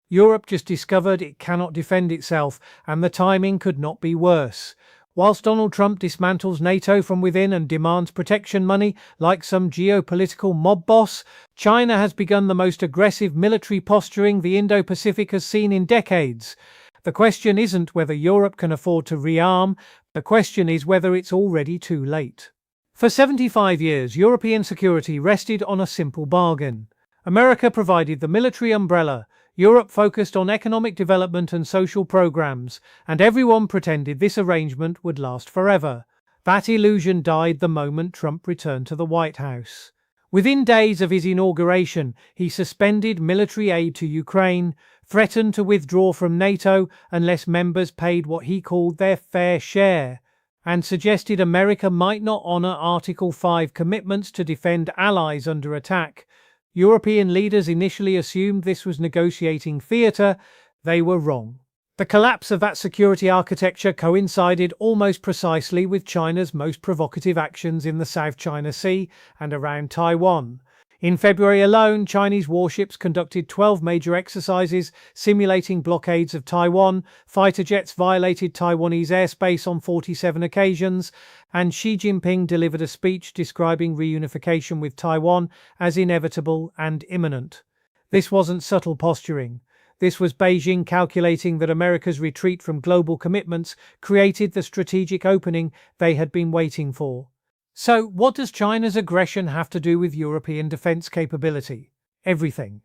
Europe just discovered it cannot defend itself, and the timing could not be worse. Whilst Donald Trump dismantles NATO from within and demands protection money like some geopolitical mob boss, China has begun the most aggressive military posturing the Indo-Pacific has seen in decades. The question isn't whether Europe can afford to rearm, the question is whether it's already too late. For 75 years, European security rested on a simple bargain. America provided the military umbrella, Europe focused on economic development and social programs, and everyone pretended this arrangement would last forever. That illusion died the moment Trump returned to the White House. Within days of his inauguration, he suspended military aid to Ukraine, threatened to withdraw from NATO unless members paid what he called their fair share, and suggested America might not honor Article 5 commitments to defend allies under attack. European leaders initially assumed this was negotiating theater. They were wrong. The collapse of that security architecture coincided almost precisely with China's most provocative actions in the South China Sea and around Taiwan. In February alone, Chinese warships conducted 12 major exercises simulating blockades of Taiwan, fighter jets violated Taiwanese airspace on 47 occasions, and Xi Jinping delivered a speech describing reunification with Taiwan as inevitable and imminent. This wasn't subtle posturing. This was Beijing calculating that America's retreat from global commitments created the strategic opening they had been waiting for. So, what does China's aggression have to do with European defense capability? Everything.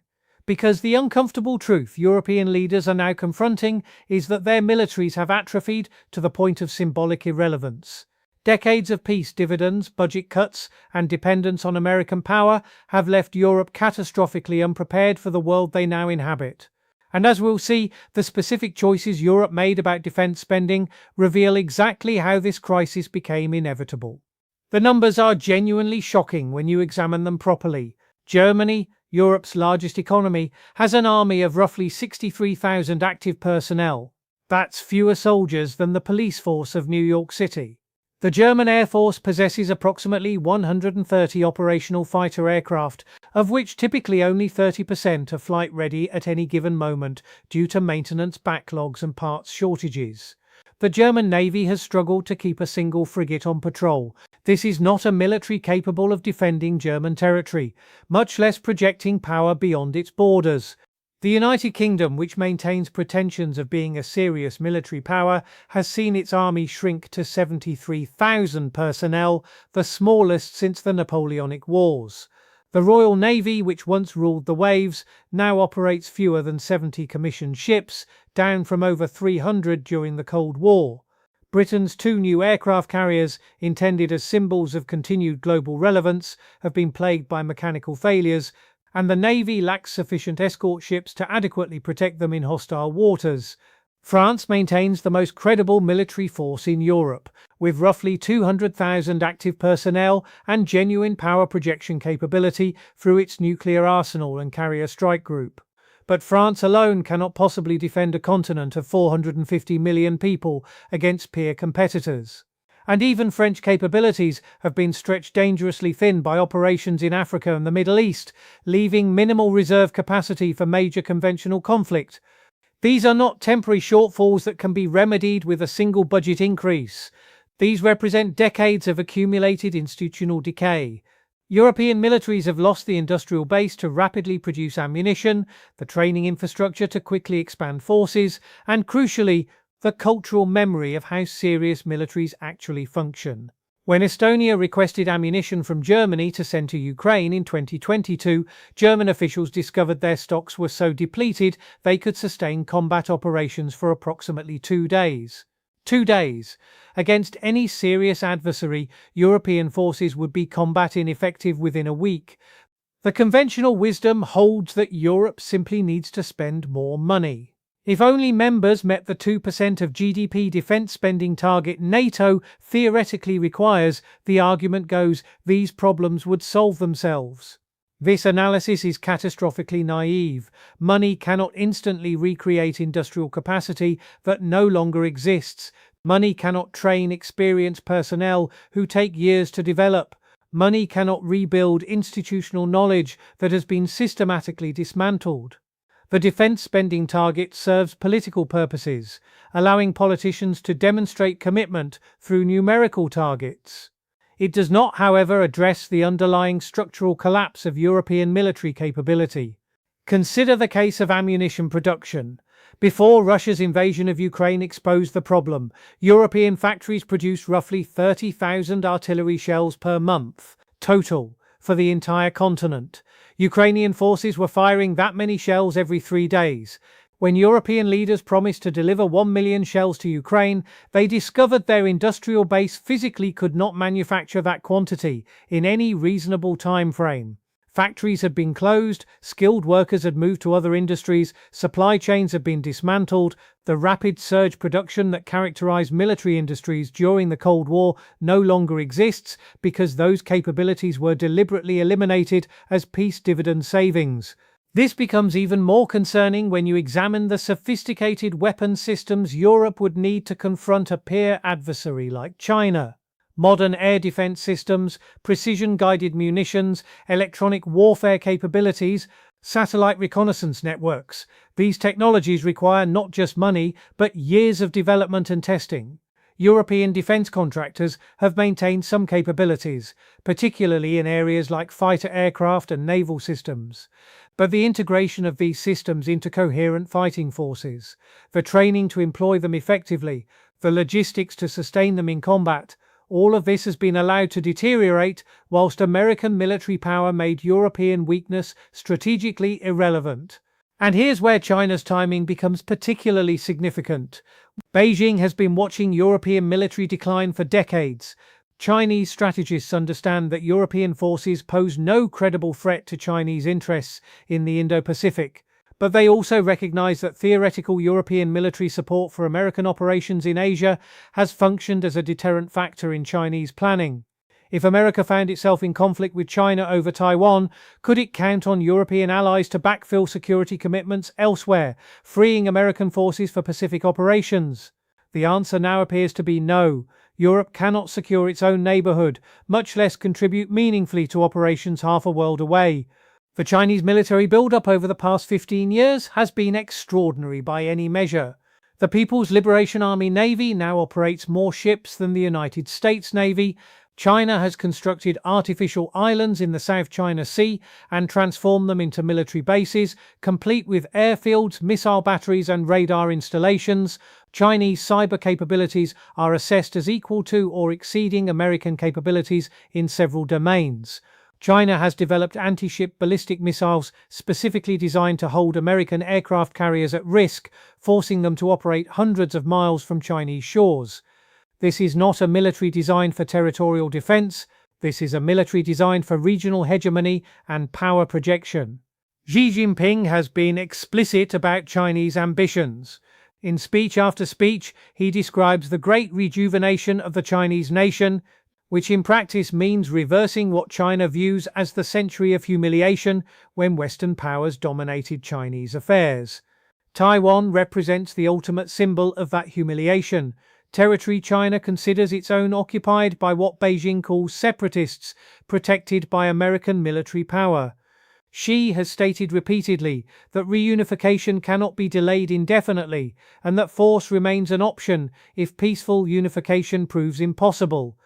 Because the uncomfortable truth European leaders are now confronting is that their militaries have atrophied to the point of symbolic irrelevance. Decades of peace dividends, budget cuts, and dependence on American power have left Europe catastrophically unprepared for the world they now inhabit. And as we'll see, the specific choices Europe made about defense spending reveal exactly how this crisis became inevitable. The numbers are genuinely shocking when you examine them properly. Germany, Europe's largest economy, has an army of roughly 63,000 active personnel. That's fewer soldiers than the police force of New York City. The German Air Force possesses approximately 130 operational fighter aircraft, of which typically only 30% are flight-ready at any given moment due to maintenance backlogs and parts shortages. The German Navy has struggled to keep a single frigate on patrol. This is not a military capable of defending German territory, much less projecting power beyond its borders. The United Kingdom, which maintains pretensions of being a serious military power, has seen its army shrink to 73,000 personnel, the smallest since the Napoleonic Wars. The Royal Navy, which once ruled the waves, now operates fewer than 70 commissioned ships, down from over 300 during the Cold War. Britain's 2 new aircraft carriers, intended as symbols of continued global relevance, have been plagued by mechanical failures, and the Navy lacks sufficient escort ships to adequately protect them in hostile waters. France maintains the most credible military force in Europe, with roughly 200,000 active personnel and genuine power projection capability through its nuclear arsenal and carrier strike group. But France alone cannot possibly defend a continent of 450 million people against peer competitors. And even French capabilities have been stretched dangerously thin by operations in Africa and the Middle East, leaving minimal reserve capacity for major conventional conflict. These are not temporary shortfalls that can be remedied with a single budget increase. These represent decades of accumulated institutional decay. European militaries have lost the industrial base to rapidly produce ammunition, the training infrastructure to quickly expand forces, and crucially, the cultural memory of how serious militaries actually function. When Estonia requested ammunition from Germany to send to Ukraine in 2022, German officials discovered their stocks were so depleted they could sustain combat operations for approximately 2 days. 2 days. Against any serious adversary, European forces would be combat ineffective within a week. The conventional wisdom holds that Europe simply needs to spend more money. If only members met the 2% of GDP defense spending target NATO theoretically requires, the argument goes, these problems would solve themselves. This analysis is catastrophically naive. Money cannot instantly recreate industrial capacity that no longer exists. Money cannot train experienced personnel who take years to develop. Money cannot rebuild institutional knowledge that has been systematically dismantled. The defense spending target serves political purposes, allowing politicians to demonstrate commitment through numerical targets. It does not, however, address the underlying structural collapse of European military capability. Consider the case of ammunition production. Before Russia's invasion of Ukraine exposed the problem, European factories produced roughly 30,000 artillery shells per month, total, for the entire continent. Ukrainian forces were firing that many shells every 3 days. When European leaders promised to deliver 1 million shells to Ukraine, they discovered their industrial base physically could not manufacture that quantity in any reasonable time frame. Factories had been closed, skilled workers had moved to other industries, supply chains had been dismantled. The rapid surge production that characterized military industries during the Cold War no longer exists because those capabilities were deliberately eliminated as peace dividend savings. This becomes even more concerning when you examine the sophisticated weapon systems Europe would need to confront a peer adversary like China. Modern air defense systems, precision-guided munitions, electronic warfare capabilities, satellite reconnaissance networks. These technologies require not just money, but years of development and testing. European defense contractors have maintained some capabilities, particularly in areas like fighter aircraft and naval systems. But the integration of these systems into coherent fighting forces, the training to employ them effectively, the logistics to sustain them in combat, all of this has been allowed to deteriorate whilst American military power made European weakness strategically irrelevant. And here's where China's timing becomes particularly significant. Beijing has been watching European military decline for decades. Chinese strategists understand that European forces pose no credible threat to Chinese interests in the Indo-Pacific. But they also recognize that theoretical European military support for American operations in Asia has functioned as a deterrent factor in Chinese planning. If America found itself in conflict with China over Taiwan, could it count on European allies to backfill security commitments elsewhere, freeing American forces for Pacific operations? The answer now appears to be no. Europe cannot secure its own neighborhood, much less contribute meaningfully to operations half a world away. The Chinese military build-up over the past 15 years has been extraordinary by any measure. The People's Liberation Army Navy now operates more ships than the United States Navy. China has constructed artificial islands in the South China Sea and transformed them into military bases, complete with airfields, missile batteries and radar installations. Chinese cyber capabilities are assessed as equal to or exceeding American capabilities in several domains. China has developed anti-ship ballistic missiles specifically designed to hold American aircraft carriers at risk, forcing them to operate hundreds of miles from Chinese shores. This is not a military designed for territorial defense. This is a military designed for regional hegemony and power projection. Xi Jinping has been explicit about Chinese ambitions. In speech after speech, he describes the great rejuvenation of the Chinese nation, which in practice means reversing what China views as the century of humiliation when Western powers dominated Chinese affairs. Taiwan represents the ultimate symbol of that humiliation, territory China considers its own occupied by what Beijing calls separatists, protected by American military power. Xi has stated repeatedly that reunification cannot be delayed indefinitely and that force remains an option if peaceful unification proves impossible.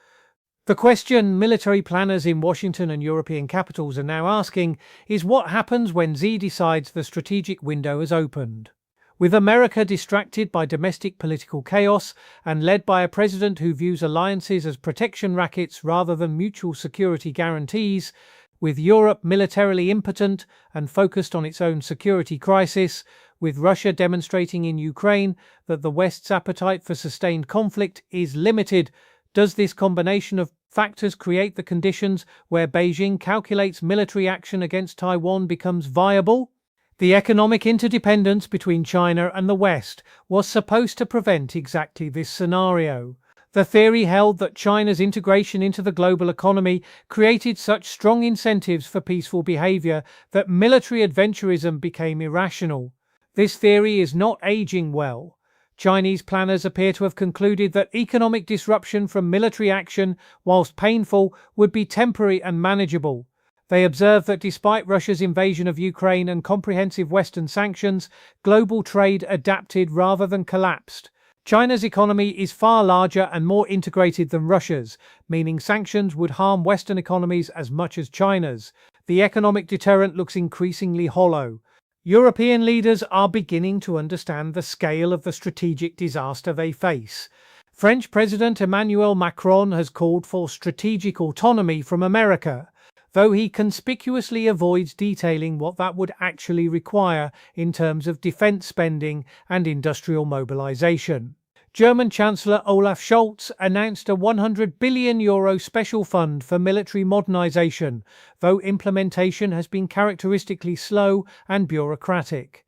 The question military planners in Washington and European capitals are now asking is what happens when Xi decides the strategic window has opened. With America distracted by domestic political chaos and led by a president who views alliances as protection rackets rather than mutual security guarantees, with Europe militarily impotent and focused on its own security crisis, with Russia demonstrating in Ukraine that the West's appetite for sustained conflict is limited, does this combination of factors create the conditions where Beijing calculates military action against Taiwan becomes viable? The economic interdependence between China and the West was supposed to prevent exactly this scenario. The theory held that China's integration into the global economy created such strong incentives for peaceful behavior that military adventurism became irrational. This theory is not aging well. Chinese planners appear to have concluded that economic disruption from military action, whilst painful, would be temporary and manageable. They observe that despite Russia's invasion of Ukraine and comprehensive Western sanctions, global trade adapted rather than collapsed. China's economy is far larger and more integrated than Russia's, meaning sanctions would harm Western economies as much as China's. The economic deterrent looks increasingly hollow. European leaders are beginning to understand the scale of the strategic disaster they face. French President Emmanuel Macron has called for strategic autonomy from America, though he conspicuously avoids detailing what that would actually require in terms of defense spending and industrial mobilization. German Chancellor Olaf Scholz announced a €100 billion special fund for military modernization, though implementation has been characteristically slow and bureaucratic.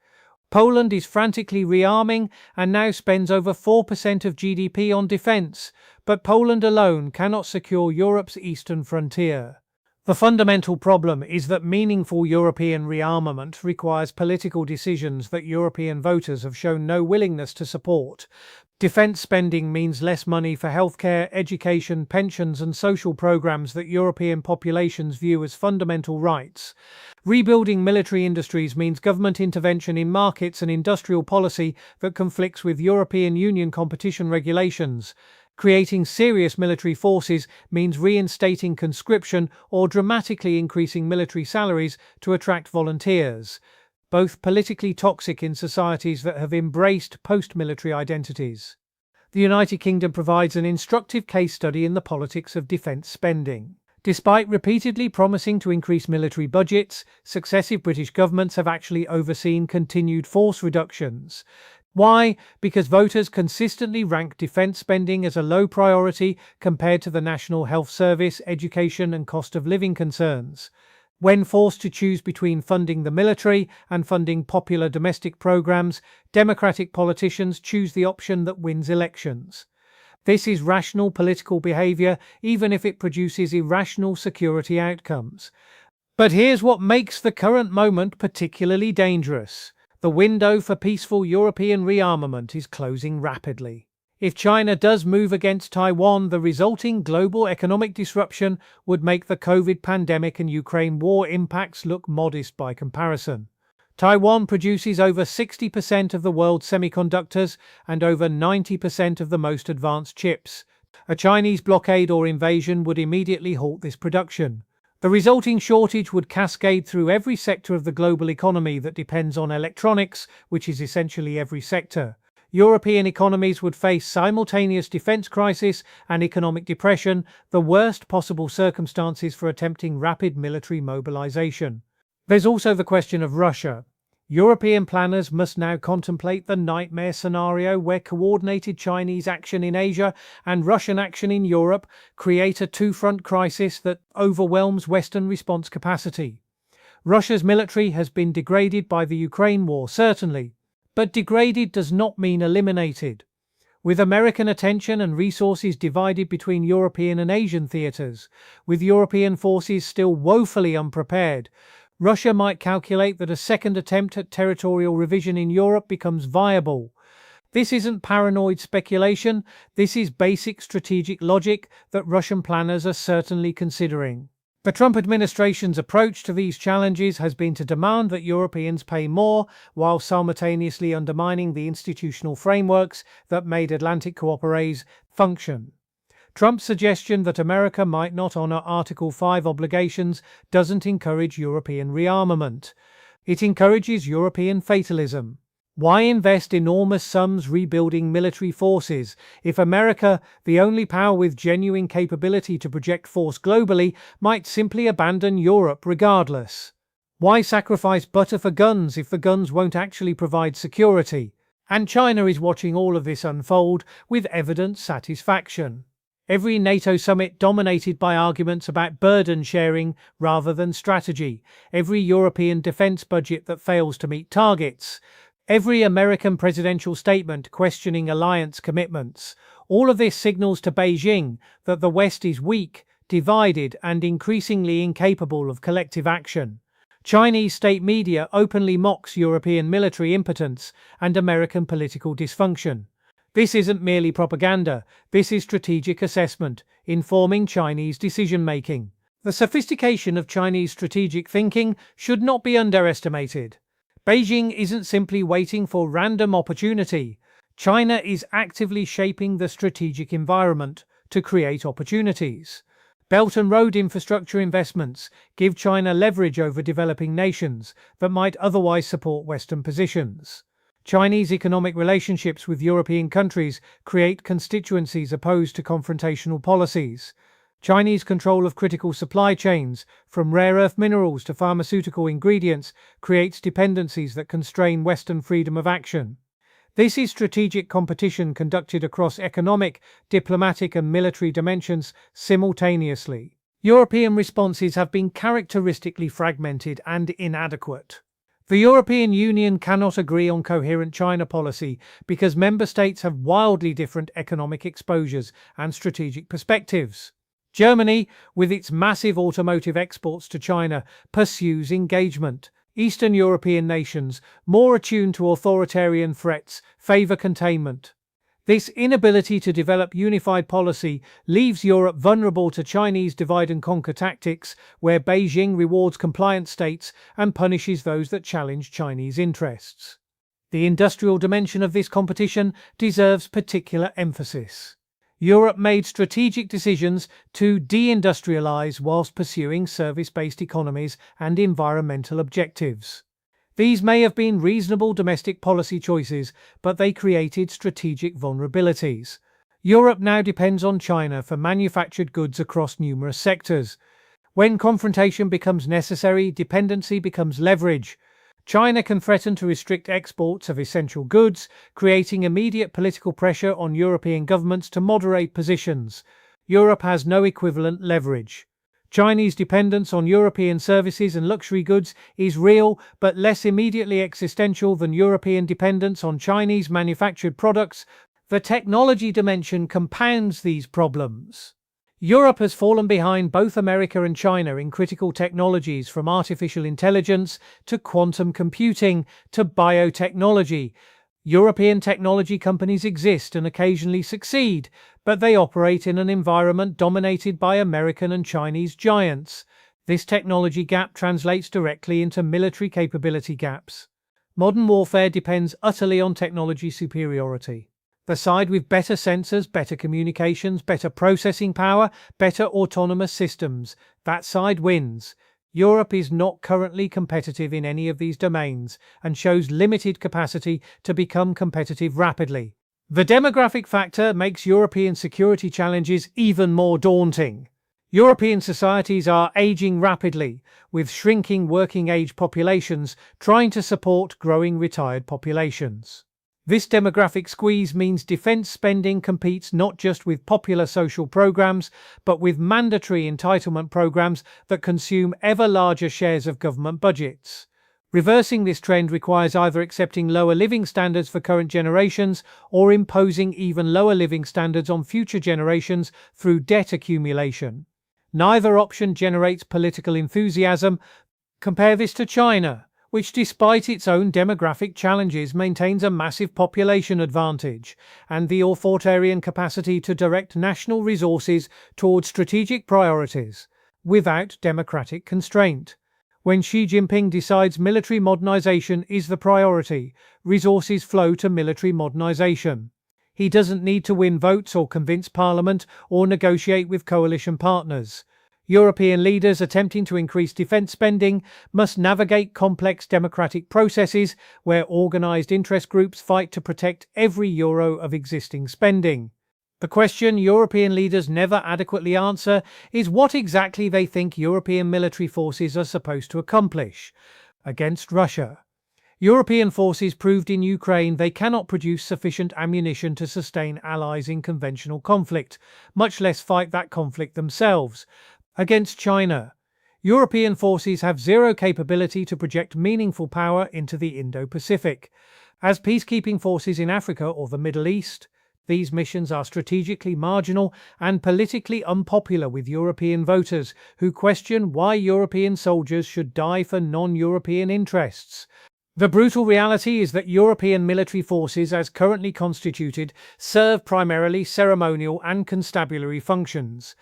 Poland is frantically rearming and now spends over 4% of GDP on defense, but Poland alone cannot secure Europe's eastern frontier. The fundamental problem is that meaningful European rearmament requires political decisions that European voters have shown no willingness to support. Defense spending means less money for healthcare, education, pensions, and social programs that European populations view as fundamental rights. Rebuilding military industries means government intervention in markets and industrial policy that conflicts with European Union competition regulations. Creating serious military forces means reinstating conscription or dramatically increasing military salaries to attract volunteers, both politically toxic in societies that have embraced post-military identities. The United Kingdom provides an instructive case study in the politics of defence spending. Despite repeatedly promising to increase military budgets, successive British governments have actually overseen continued force reductions. Why? Because voters consistently rank defense spending as a low priority compared to the National Health Service, education, and cost of living concerns. When forced to choose between funding the military and funding popular domestic programs, Democratic politicians choose the option that wins elections. This is rational political behavior, even if it produces irrational security outcomes. But here's what makes the current moment particularly dangerous. The window for peaceful European rearmament is closing rapidly. If China does move against Taiwan, the resulting global economic disruption would make the COVID pandemic and Ukraine war impacts look modest by comparison. Taiwan produces over 60% of the world's semiconductors and over 90% of the most advanced chips. A Chinese blockade or invasion would immediately halt this production. The resulting shortage would cascade through every sector of the global economy that depends on electronics, which is essentially every sector. European economies would face simultaneous defense crisis and economic depression, the worst possible circumstances for attempting rapid military mobilization. There's also the question of Russia. European planners must now contemplate the nightmare scenario where coordinated Chinese action in Asia and Russian action in Europe create a two-front crisis that overwhelms Western response capacity. Russia's military has been degraded by the Ukraine war, certainly, but degraded does not mean eliminated. With American attention and resources divided between European and Asian theaters, with European forces still woefully unprepared, Russia might calculate that a second attempt at territorial revision in Europe becomes viable. This isn't paranoid speculation, this is basic strategic logic that Russian planners are certainly considering. The Trump administration's approach to these challenges has been to demand that Europeans pay more, while simultaneously undermining the institutional frameworks that made Atlantic cooperation function. Trump's suggestion that America might not honor Article 5 obligations doesn't encourage European rearmament. It encourages European fatalism. Why invest enormous sums rebuilding military forces if America, the only power with genuine capability to project force globally, might simply abandon Europe regardless? Why sacrifice butter for guns if the guns won't actually provide security? And China is watching all of this unfold with evident satisfaction. Every NATO summit dominated by arguments about burden sharing rather than strategy. Every European defense budget that fails to meet targets. Every American presidential statement questioning alliance commitments. All of this signals to Beijing that the West is weak, divided, and increasingly incapable of collective action. Chinese state media openly mocks European military impotence and American political dysfunction. This isn't merely propaganda, this is strategic assessment, informing Chinese decision-making. The sophistication of Chinese strategic thinking should not be underestimated. Beijing isn't simply waiting for random opportunity. China is actively shaping the strategic environment to create opportunities. Belt and road infrastructure investments give China leverage over developing nations that might otherwise support Western positions. Chinese economic relationships with European countries create constituencies opposed to confrontational policies. Chinese control of critical supply chains, from rare earth minerals to pharmaceutical ingredients, creates dependencies that constrain Western freedom of action. This is strategic competition conducted across economic, diplomatic, and military dimensions simultaneously. European responses have been characteristically fragmented and inadequate. The European Union cannot agree on coherent China policy because member states have wildly different economic exposures and strategic perspectives. Germany, with its massive automotive exports to China, pursues engagement. Eastern European nations, more attuned to authoritarian threats, favor containment. This inability to develop unified policy leaves Europe vulnerable to Chinese divide-and-conquer tactics, where Beijing rewards compliant states and punishes those that challenge Chinese interests. The industrial dimension of this competition deserves particular emphasis. Europe made strategic decisions to deindustrialize whilst pursuing service-based economies and environmental objectives. These may have been reasonable domestic policy choices, but they created strategic vulnerabilities. Europe now depends on China for manufactured goods across numerous sectors. When confrontation becomes necessary, dependency becomes leverage. China can threaten to restrict exports of essential goods, creating immediate political pressure on European governments to moderate positions. Europe has no equivalent leverage. Chinese dependence on European services and luxury goods is real, but less immediately existential than European dependence on Chinese manufactured products. The technology dimension compounds these problems. Europe has fallen behind both America and China in critical technologies, from artificial intelligence to quantum computing to biotechnology. European technology companies exist and occasionally succeed, but they operate in an environment dominated by American and Chinese giants. This technology gap translates directly into military capability gaps. Modern warfare depends utterly on technology superiority. The side with better sensors, better communications, better processing power, better autonomous systems, that side wins. Europe is not currently competitive in any of these domains and shows limited capacity to become competitive rapidly. The demographic factor makes European security challenges even more daunting. European societies are aging rapidly, with shrinking working-age populations trying to support growing retired populations. This demographic squeeze means defense spending competes not just with popular social programs, but with mandatory entitlement programs that consume ever larger shares of government budgets. Reversing this trend requires either accepting lower living standards for current generations or imposing even lower living standards on future generations through debt accumulation. Neither option generates political enthusiasm. Compare this to China, which, despite its own demographic challenges, maintains a massive population advantage and the authoritarian capacity to direct national resources towards strategic priorities without democratic constraint. When Xi Jinping decides military modernization is the priority, resources flow to military modernization. He doesn't need to win votes or convince parliament or negotiate with coalition partners. European leaders attempting to increase defense spending must navigate complex democratic processes where organized interest groups fight to protect every euro of existing spending. The question European leaders never adequately answer is what exactly they think European military forces are supposed to accomplish against Russia. European forces proved in Ukraine they cannot produce sufficient ammunition to sustain allies in conventional conflict, much less fight that conflict themselves. Against China, European forces have zero capability to project meaningful power into the Indo-Pacific. As peacekeeping forces in Africa or the Middle East, these missions are strategically marginal and politically unpopular with European voters who question why European soldiers should die for non-European interests. The brutal reality is that European military forces, as currently constituted, serve primarily ceremonial and constabulary functions.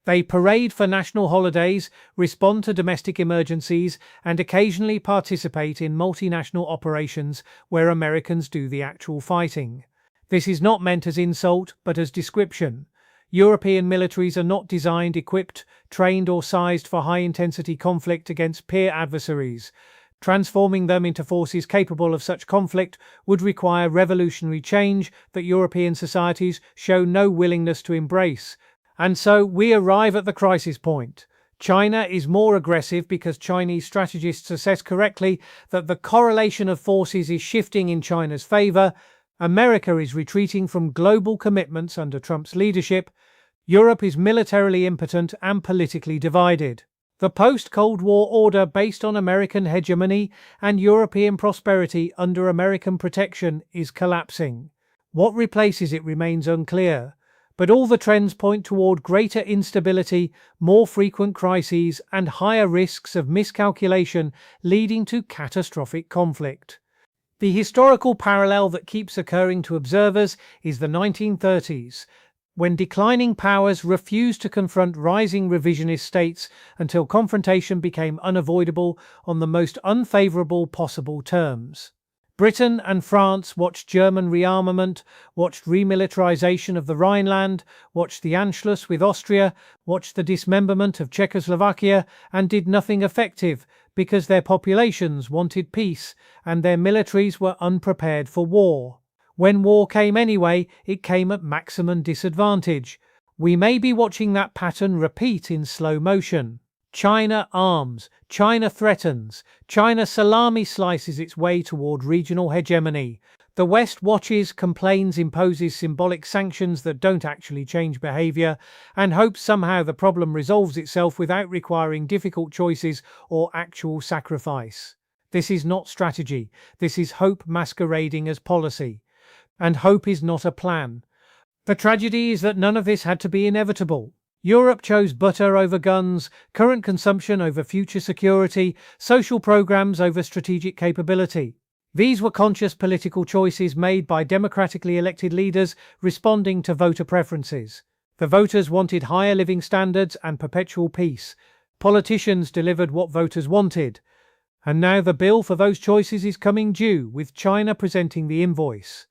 They parade for national holidays, respond to domestic emergencies, and occasionally participate in multinational operations where Americans do the actual fighting. This is not meant as insult, but as description. European militaries are not designed, equipped, trained, or sized for high-intensity conflict against peer adversaries. Transforming them into forces capable of such conflict would require revolutionary change that European societies show no willingness to embrace. And so we arrive at the crisis point. China is more aggressive because Chinese strategists assess correctly that the correlation of forces is shifting in China's favor. America is retreating from global commitments under Trump's leadership. Europe is militarily impotent and politically divided. The post-Cold War order based on American hegemony and European prosperity under American protection is collapsing. What replaces it remains unclear. But all the trends point toward greater instability, more frequent crises, and higher risks of miscalculation leading to catastrophic conflict. The historical parallel that keeps occurring to observers is the 1930s, when declining powers refused to confront rising revisionist states until confrontation became unavoidable on the most unfavorable possible terms. Britain and France watched German rearmament, watched remilitarization of the Rhineland, watched the Anschluss with Austria, watched the dismemberment of Czechoslovakia, and did nothing effective because their populations wanted peace and their militaries were unprepared for war. When war came anyway, it came at maximum disadvantage. We may be watching that pattern repeat in slow motion. China arms, China threatens, China salami slices its way toward regional hegemony. The West watches, complains, imposes symbolic sanctions that don't actually change behavior, and hopes somehow the problem resolves itself without requiring difficult choices or actual sacrifice. This is not strategy. This is hope masquerading as policy. And hope is not a plan. The tragedy is that none of this had to be inevitable. Europe chose butter over guns, current consumption over future security, social programs over strategic capability. These were conscious political choices made by democratically elected leaders responding to voter preferences. The voters wanted higher living standards and perpetual peace. Politicians delivered what voters wanted. And now the bill for those choices is coming due, with China presenting the invoice.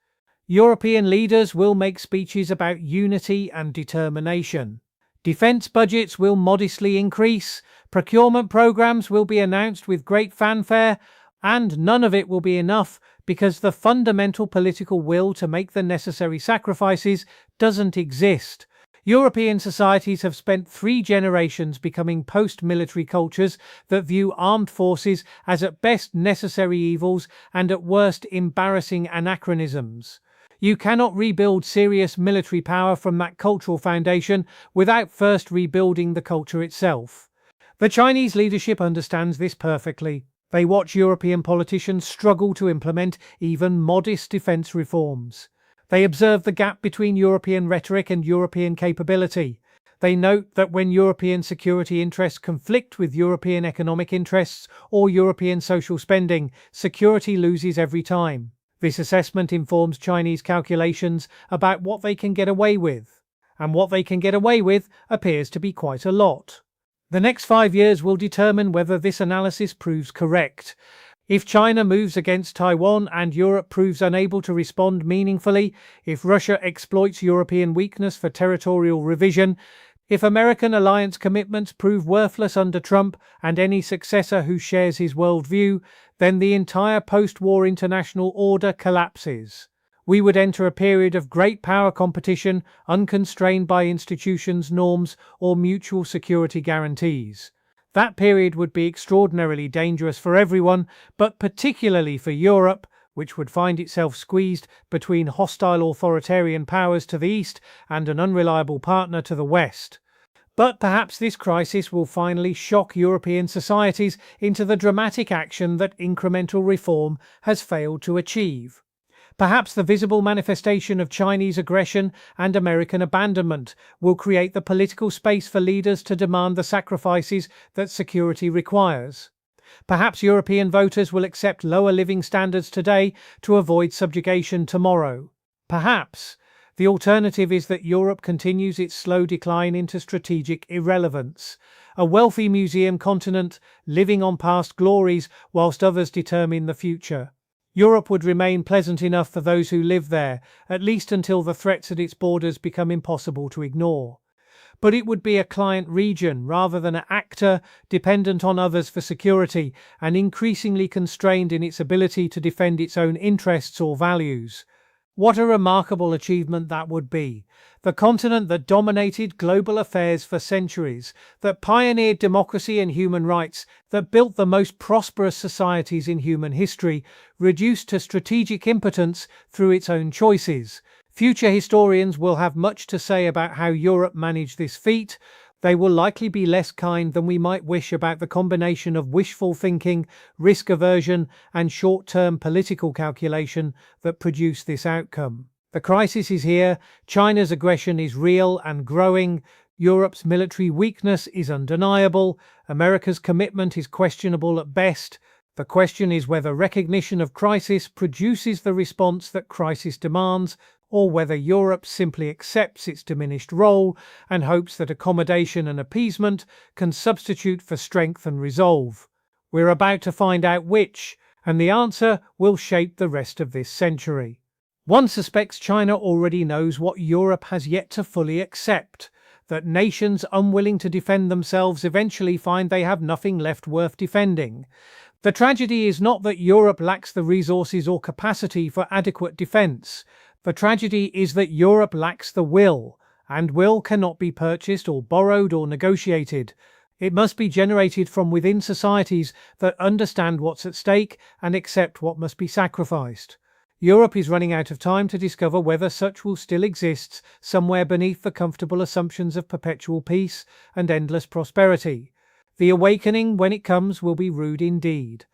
European leaders will make speeches about unity and determination. Defense budgets will modestly increase, procurement programs will be announced with great fanfare, and none of it will be enough because the fundamental political will to make the necessary sacrifices doesn't exist. European societies have spent 3 generations becoming post-military cultures that view armed forces as at best necessary evils and at worst embarrassing anachronisms. You cannot rebuild serious military power from that cultural foundation without first rebuilding the culture itself. The Chinese leadership understands this perfectly. They watch European politicians struggle to implement even modest defense reforms. They observe the gap between European rhetoric and European capability. They note that when European security interests conflict with European economic interests or European social spending, security loses every time. This assessment informs Chinese calculations about what they can get away with. And what they can get away with appears to be quite a lot. The next 5 years will determine whether this analysis proves correct. If China moves against Taiwan and Europe proves unable to respond meaningfully, if Russia exploits European weakness for territorial revision, if American alliance commitments prove worthless under Trump and any successor who shares his worldview, then the entire post-war international order collapses. We would enter a period of great power competition, unconstrained by institutions, norms, or mutual security guarantees. That period would be extraordinarily dangerous for everyone, but particularly for Europe, which would find itself squeezed between hostile authoritarian powers to the east and an unreliable partner to the west. But perhaps this crisis will finally shock European societies into the dramatic action that incremental reform has failed to achieve. Perhaps the visible manifestation of Chinese aggression and American abandonment will create the political space for leaders to demand the sacrifices that security requires. Perhaps European voters will accept lower living standards today to avoid subjugation tomorrow. Perhaps The alternative is that Europe continues its slow decline into strategic irrelevance, a wealthy museum continent living on past glories whilst others determine the future. Europe would remain pleasant enough for those who live there, at least until the threats at its borders become impossible to ignore. But it would be a client region rather than an actor dependent on others for security and increasingly constrained in its ability to defend its own interests or values. What a remarkable achievement that would be. The continent that dominated global affairs for centuries, that pioneered democracy and human rights, that built the most prosperous societies in human history, reduced to strategic impotence through its own choices. Future historians will have much to say about how Europe managed this feat. They will likely be less kind than we might wish about the combination of wishful thinking, risk aversion, and short-term political calculation that produced this outcome. The crisis is here, China's aggression is real and growing, Europe's military weakness is undeniable, America's commitment is questionable at best. The question is whether recognition of crisis produces the response that crisis demands, or whether Europe simply accepts its diminished role and hopes that accommodation and appeasement can substitute for strength and resolve. We're about to find out which, and the answer will shape the rest of this century. One suspects China already knows what Europe has yet to fully accept, that nations unwilling to defend themselves eventually find they have nothing left worth defending. The tragedy is not that Europe lacks the resources or capacity for adequate defense. The tragedy is that Europe lacks the will, and will cannot be purchased or borrowed or negotiated. It must be generated from within societies that understand what's at stake and accept what must be sacrificed. Europe is running out of time to discover whether such will still exist somewhere beneath the comfortable assumptions of perpetual peace and endless prosperity. The awakening, when it comes, will be rude indeed.